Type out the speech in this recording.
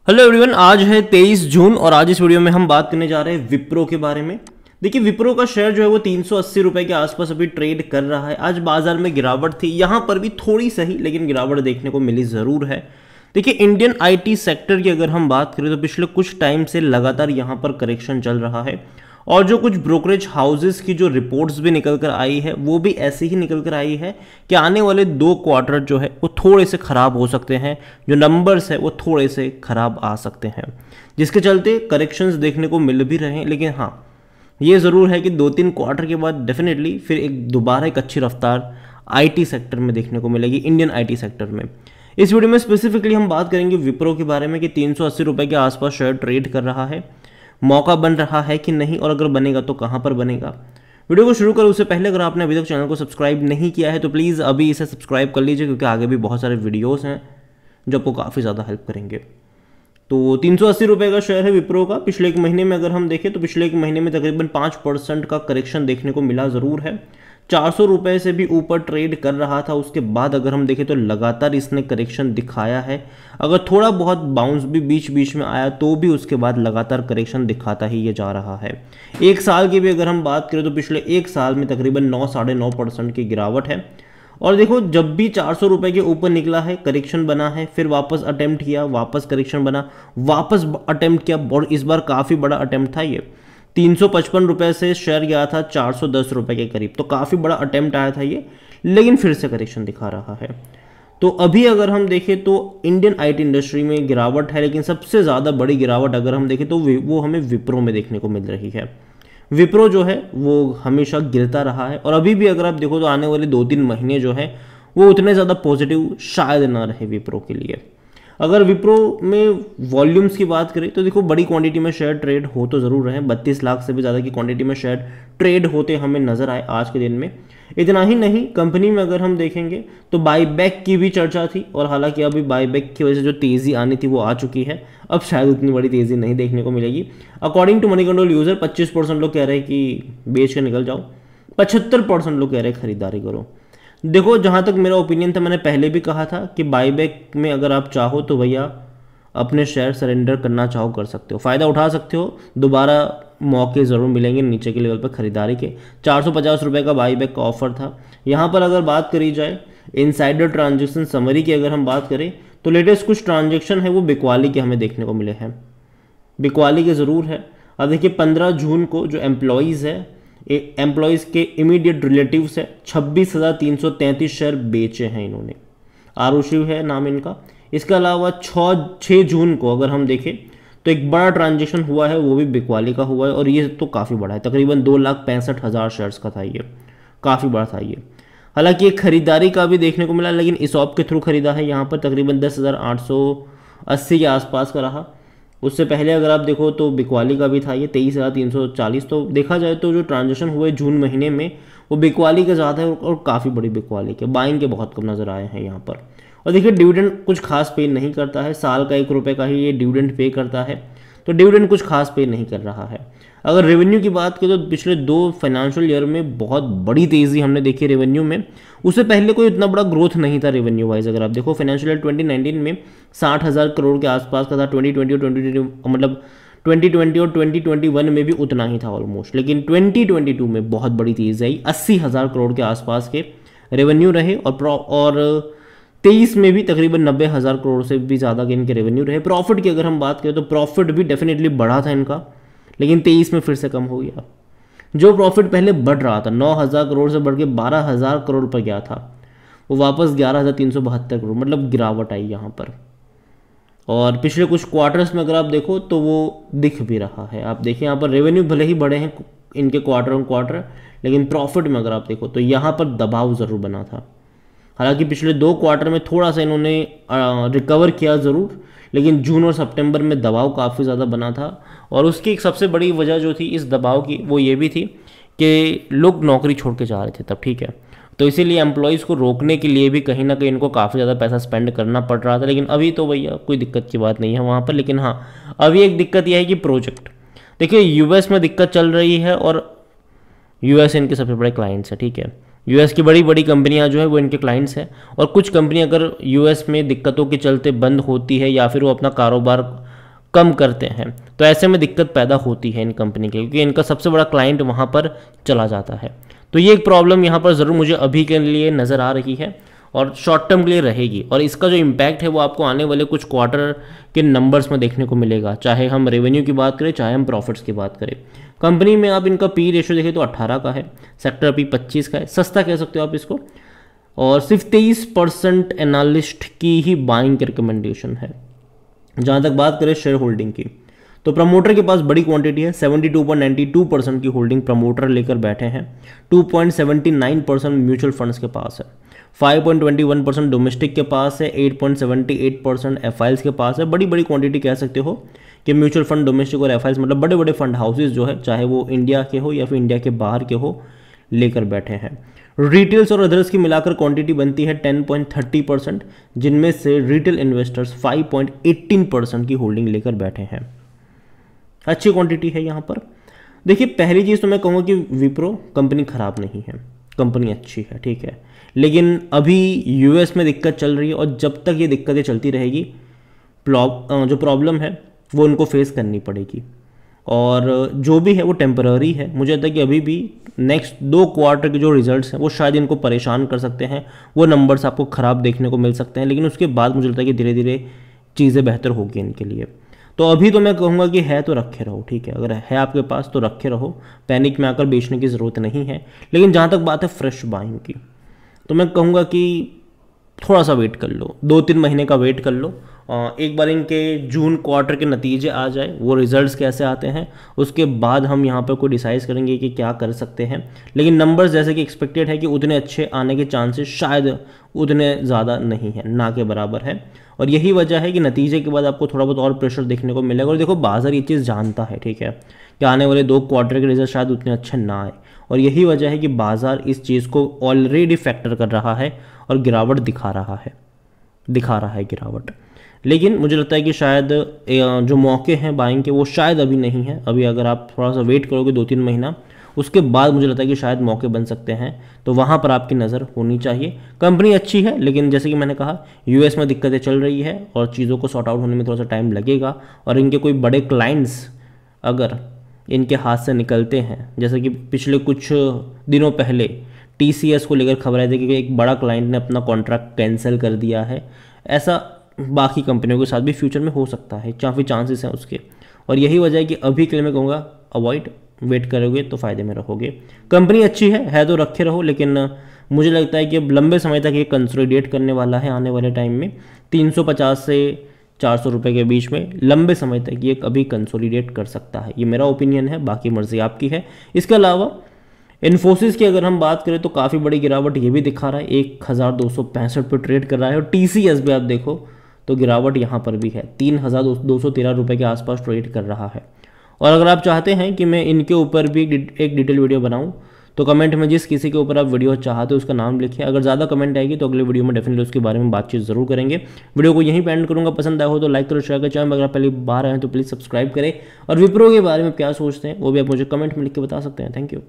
Hello everyone, आज है 23 जून और आज इस वीडियो में हम बात करने जा रहे हैं विप्रो के बारे में। देखिए, विप्रो का शेयर जो है वो 380 रुपए के आसपास अभी ट्रेड कर रहा है। आज बाजार में गिरावट थी, यहाँ पर भी थोड़ी सही लेकिन गिरावट देखने को मिली ज़रूर है। देखिए, इंडियन आईटी सेक्टर की अगर हम बात करें तो पिछले कुछ टाइम से लगातार यहाँ पर करेक्शन चल रहा है और जो कुछ ब्रोकरेज हाउसेस की जो रिपोर्ट्स भी निकल कर आई है वो भी ऐसे ही निकल कर आई है कि आने वाले 2 क्वार्टर जो है वो थोड़े से ख़राब हो सकते हैं, जो नंबर्स है वो थोड़े से ख़राब आ सकते हैं, जिसके चलते करेक्शंस देखने को मिल भी रहे हैं। लेकिन हाँ, ये ज़रूर है कि 2-3 क्वार्टर के बाद डेफिनेटली फिर दोबारा एक अच्छी रफ्तार आईटी सेक्टर में देखने को मिलेगी, इंडियन आईटी सेक्टर में। इस वीडियो में स्पेसिफिकली हम बात करेंगे विप्रो के बारे में कि 380 रुपये के आसपास शेयर ट्रेड कर रहा है, मौका बन रहा है कि नहीं, और अगर बनेगा तो कहां पर बनेगा। वीडियो को शुरू करें उससे पहले अगर आपने अभी तक चैनल को सब्सक्राइब नहीं किया है तो प्लीज़ अभी इसे सब्सक्राइब कर लीजिए, क्योंकि आगे भी बहुत सारे वीडियोस हैं जो आपको काफ़ी ज़्यादा हेल्प करेंगे। तो 380 रुपये का शेयर है विप्रो का। पिछले एक महीने में अगर हम देखें तो पिछले एक महीने में तकरीबन 5% का करेक्शन देखने को मिला ज़रूर है। 400 रुपये से भी ऊपर ट्रेड कर रहा था, उसके बाद अगर हम देखें तो लगातार इसने करेक्शन दिखाया है। अगर थोड़ा बहुत बाउंस भी बीच बीच में आया तो भी उसके बाद लगातार करेक्शन दिखाता ही ये जा रहा है। एक साल की भी अगर हम बात करें तो पिछले एक साल में तकरीबन 9-9.5% की गिरावट है। और देखो, जब भी 400 रुपये के ऊपर निकला है, करेक्शन बना है, फिर वापस अटेम्प्ट किया, वापस करेक्शन बना, वापस अटेम्प्ट किया, और इस बार काफ़ी बड़ा अटेम्प्ट था ये। 355 रुपये से शेयर गया था 410 रुपये के करीब, तो काफ़ी बड़ा अटेम्प्ट आया था ये, लेकिन फिर से करेक्शन दिखा रहा है। तो अभी अगर हम देखें तो इंडियन आईटी इंडस्ट्री में गिरावट है, लेकिन सबसे ज़्यादा बड़ी गिरावट अगर हम देखें तो वो हमें विप्रो में देखने को मिल रही है। विप्रो जो है वो हमेशा गिरता रहा है और अभी भी अगर आप देखो तो आने वाले 2-3 महीने जो है वो उतने ज़्यादा पॉजिटिव शायद ना रहे विप्रो के लिए। अगर विप्रो में वॉल्यूम्स की बात करें तो देखो, बड़ी क्वांटिटी में शेयर ट्रेड हो तो ज़रूर रहे, 32 लाख से भी ज़्यादा की क्वांटिटी में शेयर ट्रेड होते हमें नज़र आए आज के दिन में। इतना ही नहीं, कंपनी में अगर हम देखेंगे तो बाईबैक की भी चर्चा थी, और हालांकि अभी बाईबैक की वजह से जो तेज़ी आनी थी वो आ चुकी है, अब शायद उतनी बड़ी तेज़ी नहीं देखने को मिलेगी। According to Moneycontrol user 25% लोग कह रहे हैं कि बेच के निकल जाओ, 75% लोग कह रहे हैं खरीदारी करो। देखो, जहाँ तक मेरा ओपिनियन था, मैंने पहले भी कहा था कि बाईबैक में अगर आप चाहो तो भैया अपने शेयर सरेंडर करना चाहो कर सकते हो, फ़ायदा उठा सकते हो, दोबारा मौके ज़रूर मिलेंगे नीचे के लेवल पर खरीदारी के। 450 रुपये का बाईबैक का ऑफर था। यहाँ पर अगर बात करी जाए इनसाइडर ट्रांजेक्शन समरी की अगर हम बात करें तो लेटेस्ट कुछ ट्रांजेक्शन है वो बिकवाली के हमें देखने को मिले हैं, बिकवाली के ज़रूर है। अब देखिए, 15 जून को जो एम्प्लॉयज़ है, एम्प्लॉयज़ के इमीडिएट रिलेटिव्स है, 26,333 शेयर बेचे हैं इन्होंने, आरुषि है नाम इनका। इसके अलावा 6 जून को अगर हम देखें तो एक बड़ा ट्रांजेक्शन हुआ है, वो भी बिकवाली का हुआ है, और ये तो काफ़ी बड़ा है, तकरीबन 2,65,000 शेयर्स का था ये, काफ़ी बड़ा था ये। हालांकि ये खरीदारी का भी देखने को मिला, लेकिन इसॉप के थ्रू खरीदा है, यहाँ पर तकरीबन 10,880 के आसपास का रहा। उससे पहले अगर आप देखो तो बिकवाली का भी था ये 23,340। तो देखा जाए तो जो ट्रांजेक्शन हुए जून महीने में वो बिकवाली के ज़्यादा है, और काफ़ी बड़ी बिकवाली के, बाइंग के बहुत कम नज़र आए हैं यहाँ पर। और देखिए, डिविडेंड कुछ खास पे नहीं करता है, साल का 1 रुपये का ही ये डिविडेंड पे करता है, तो डिविडेंड कुछ खास पे नहीं कर रहा है। अगर रेवेन्यू की बात करें तो पिछले 2 फाइनेंशियल ईयर में बहुत बड़ी तेज़ी हमने देखी रेवेन्यू में। उससे पहले कोई इतना बड़ा ग्रोथ नहीं था रेवेन्यू वाइज। अगर आप देखो, फाइनेंशियल ईयर 2019 में 60,000 करोड़ के आसपास का था, 2020 और 2021 में भी उतना ही था ऑलमोस्ट, लेकिन 2022 में बहुत बड़ी तेज़ी आई, 80,000 करोड़ के आसपास के रेवेन्यू रहे, और 23 में भी तकरीबन 90,000 करोड़ से भी ज़्यादा के इनके रेवेन्यू रहे। प्रॉफिट की अगर हम बात करें तो प्रॉफिट भी डेफिनेटली बढ़ा था इनका, लेकिन 23 में फिर से कम हो गया। जो प्रॉफिट पहले बढ़ रहा था, 9,000 करोड़ से बढ़ के 12,000 करोड़ पर गया था, वो वापस 11,372 करोड़, मतलब गिरावट आई यहाँ पर। और पिछले कुछ क्वार्टर्स में अगर आप देखो तो वो दिख भी रहा है। आप देखिए, यहाँ पर रेवेन्यू भले ही बढ़े हैं इनके क्वार्टर ऑन क्वार्टर, लेकिन प्रॉफिट में अगर आप देखो तो यहाँ पर दबाव ज़रूर बना था। हालांकि पिछले 2 क्वार्टर में थोड़ा सा इन्होंने रिकवर किया ज़रूर, लेकिन जून और सितंबर में दबाव काफ़ी ज़्यादा बना था, और उसकी एक सबसे बड़ी वजह जो थी इस दबाव की वो ये भी थी कि लोग नौकरी छोड़ के जा रहे थे तब, ठीक है, तो इसीलिए एम्प्लॉयज़ को रोकने के लिए भी कहीं ना कहीं इनको काफ़ी ज़्यादा पैसा स्पेंड करना पड़ रहा था। लेकिन अभी तो भैया कोई दिक्कत की बात नहीं है वहाँ पर। लेकिन हाँ, अभी एक दिक्कत यह है कि प्रोजेक्ट, देखिए यूएस में दिक्कत चल रही है, और यूएस इनके सबसे बड़े क्लाइंट्स है, ठीक है, यूएस की बड़ी बड़ी कंपनियां जो है वो इनके क्लाइंट्स हैं, और कुछ कंपनियां अगर यूएस में दिक्कतों के चलते बंद होती है या फिर वो अपना कारोबार कम करते हैं, तो ऐसे में दिक्कत पैदा होती है इन कंपनी के, क्योंकि इनका सबसे बड़ा क्लाइंट वहाँ पर चला जाता है। तो ये एक प्रॉब्लम यहाँ पर ज़रूर मुझे अभी के लिए नज़र आ रही है और शॉर्ट टर्म के लिए रहेगी, और इसका जो इम्पैक्ट है वो आपको आने वाले कुछ क्वार्टर के नंबर्स में देखने को मिलेगा, चाहे हम रेवेन्यू की बात करें चाहे हम प्रॉफिट्स की बात करें। कंपनी में आप इनका पी रेशियो देखें तो 18 का है, सेक्टर पी 25 का है, सस्ता कह सकते हो आप इसको, और सिर्फ 23% एनालिस्ट की ही बाइंग की रिकमेंडेशन है। जहाँ तक बात करें शेयर होल्डिंग की, तो प्रमोटर के पास बड़ी क्वांटिटी है, 72.92% की होल्डिंग प्रमोटर लेकर बैठे हैं, 2.79% म्यूचुअल फंड्स के पास है, 5.21% डोमेस्टिक के पास है, 8.78% एफआईएल्स के पास है। बड़ी बड़ी क्वांटिटी कह सकते हो कि म्यूचुअल फंड, डोमेस्टिक और एफआईएल्स मतलब बड़े बड़े फंड हाउसेज जो है, चाहे वो इंडिया के हो या फिर इंडिया के बाहर के हो, लेकर बैठे हैं। रिटेल्स और अदर्स की मिलाकर क्वांटिटी बनती है 10.30%, जिनमें से रिटेल इन्वेस्टर्स 5.18% की होल्डिंग लेकर बैठे हैं। अच्छी क्वांटिटी है यहाँ पर। देखिए, पहली चीज़ तो मैं कहूँगा कि विप्रो कंपनी ख़राब नहीं है, कंपनी अच्छी है, ठीक है, लेकिन अभी यूएस में दिक्कत चल रही है, और जब तक ये दिक्कतें चलती रहेगी जो प्रॉब्लम है वो उनको फेस करनी पड़ेगी, और जो भी है वो टेम्पररी है। मुझे लगता है कि अभी भी नेक्स्ट 2 क्वार्टर के जो रिजल्ट्स हैं वो शायद इनको परेशान कर सकते हैं, वो नंबर्स आपको ख़राब देखने को मिल सकते हैं, लेकिन उसके बाद मुझे लगता है कि धीरे धीरे चीज़ें बेहतर होगी इनके लिए। तो अभी तो मैं कहूँगा कि है तो रखे रहो, ठीक है, अगर है आपके पास तो रखे रहो, पैनिक में आकर बेचने की ज़रूरत नहीं है। लेकिन जहाँ तक बात है फ्रेश बाइंग की, तो मैं कहूँगा कि थोड़ा सा वेट कर लो, 2-3 महीने का वेट कर लो, एक बार इनके जून क्वार्टर के नतीजे आ जाए, वो रिजल्ट्स कैसे आते हैं, उसके बाद हम यहाँ पर कोई डिसाइड करेंगे कि क्या कर सकते हैं। लेकिन नंबर्स जैसे कि एक्सपेक्टेड है कि उतने अच्छे आने के चांसेस शायद उतने ज़्यादा नहीं है, ना के बराबर है, और यही वजह है कि नतीजे के बाद आपको थोड़ा बहुत और प्रेशर देखने को मिलेगा। और देखो, बाजार ये चीज़ जानता है, ठीक है, कि आने वाले 2 क्वार्टर के रिजल्ट शायद उतने अच्छे ना आए, और यही वजह है कि बाजार इस चीज़ को ऑलरेडी फैक्टर कर रहा है और गिरावट दिखा रहा है गिरावट। लेकिन मुझे लगता है कि शायद जो मौके हैं बाइंग के वो शायद अभी नहीं है। अभी अगर आप थोड़ा सा वेट करोगे 2-3 महीना, उसके बाद मुझे लगता है कि शायद मौके बन सकते हैं, तो वहाँ पर आपकी नज़र होनी चाहिए। कंपनी अच्छी है, लेकिन जैसे कि मैंने कहा यूएस में दिक्कतें चल रही है और चीज़ों को सॉर्ट आउट होने में थोड़ा सा टाइम लगेगा, और इनके कोई बड़े क्लाइंट्स अगर इनके हाथ से निकलते हैं, जैसे कि पिछले कुछ दिनों पहले टीसीएस को लेकर खबर आई थी कि एक बड़ा क्लाइंट ने अपना कॉन्ट्रैक्ट कैंसिल कर दिया है, ऐसा बाकी कंपनियों के साथ भी फ्यूचर में हो सकता है, काफ़ी चांसेस हैं उसके, और यही वजह है कि अभी के लिए मैं कहूँगा अवॉइड, वेट करोगे तो फ़ायदे में रहोगे। कंपनी अच्छी है तो रखे रहो, लेकिन मुझे लगता है कि अब लंबे समय तक ये कंसोलिडेट करने वाला है आने वाले टाइम में, 350 से 400 रुपये के बीच में लंबे समय तक ये अभी कंसोलिडेट कर सकता है। ये मेरा ओपिनियन है, बाकी मर्जी आपकी है। इसके अलावा इन्फोसिस की अगर हम बात करें तो काफ़ी बड़ी गिरावट ये भी दिखा रहा है, 1265 पर ट्रेड कर रहा है, और टीसीएस भी आप देखो तो गिरावट यहाँ पर भी है, 3213 रुपये के आसपास ट्रेड कर रहा है। और अगर आप चाहते हैं कि मैं इनके ऊपर भी एक डिटेल वीडियो बनाऊं, तो कमेंट में जिस किसी के ऊपर आप वीडियो चाहते हो उसका नाम लिखिए। अगर ज़्यादा कमेंट आएगी तो अगले वीडियो में डेफिनेटली उसके बारे में बातचीत ज़रूर करेंगे। वीडियो को यहीं पे एंड करूँगा, पसंद आया हो तो लाइक करो, शेयर करो, चैनल अगर आप पहली बार आए हैं तो प्लीज़ सब्सक्राइब करें, और विप्रो के बारे में क्या सोचते हैं वो भी आप मुझे कमेंट में लिख के बता सकते हैं। Thank you.